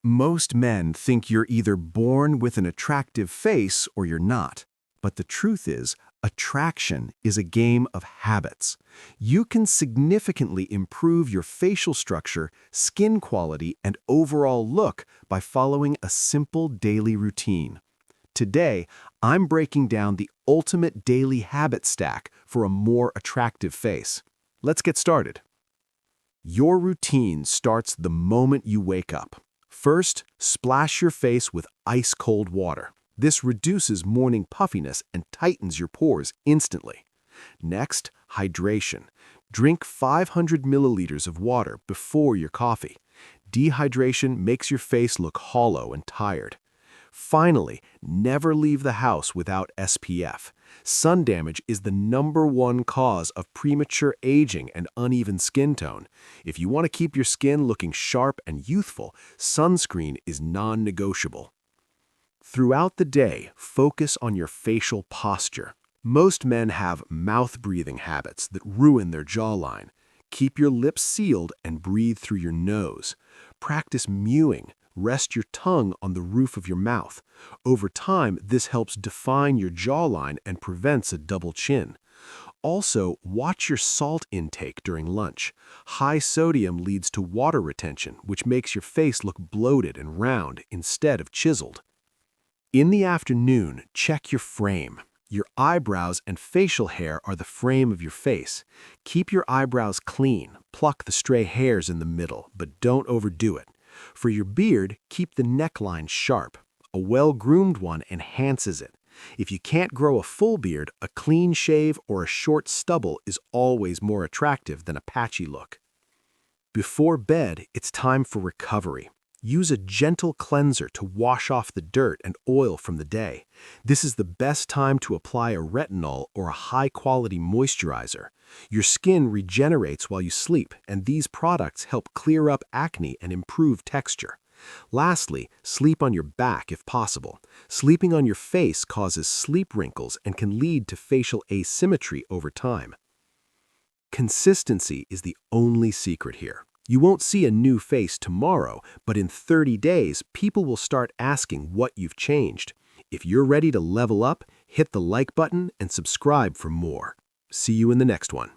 Most men think you're either born with an attractive face or you're not. But the truth is, attraction is a game of habits. You can significantly improve your facial structure, skin quality, and overall look by following a simple daily routine. Today, I'm breaking down the ultimate daily habit stack for a more attractive face. Let's get started. Your routine starts the moment you wake up. First, splash your face with ice-cold water. This reduces morning puffiness and tightens your pores instantly. Next, hydration. Drink 500 milliliters of water before your coffee. Dehydration makes your face look hollow and tired. Finally, never leave the house without SPF. Sun damage is the #1 cause of premature aging and uneven skin tone. If you want to keep your skin looking sharp and youthful, sunscreen is non-negotiable. Throughout the day, focus on your facial posture. Most men have mouth-breathing habits that ruin their jawline. Keep your lips sealed and breathe through your nose. Practice mewing. Rest your tongue on the roof of your mouth. Over time, this helps define your jawline and prevents a double chin. Also, watch your salt intake during lunch. High sodium leads to water retention, which makes your face look bloated and round instead of chiseled. In the afternoon, check your frame. Your eyebrows and facial hair are the frame of your face. Keep your eyebrows clean. Pluck the stray hairs in the middle, but don't overdo it. For your beard, keep the neckline sharp. A well-groomed one enhances it. If you can't grow a full beard, a clean shave or a short stubble is always more attractive than a patchy look. Before bed, it's time for recovery. Use a gentle cleanser to wash off the dirt and oil from the day. This is the best time to apply a retinol or a high-quality moisturizer. Your skin regenerates while you sleep, and these products help clear up acne and improve texture. Lastly, sleep on your back if possible. Sleeping on your face causes sleep wrinkles and can lead to facial asymmetry over time. Consistency is the only secret here. You won't see a new face tomorrow, but in 30 days, people will start asking what you've changed. If you're ready to level up, hit the like button and subscribe for more. See you in the next one.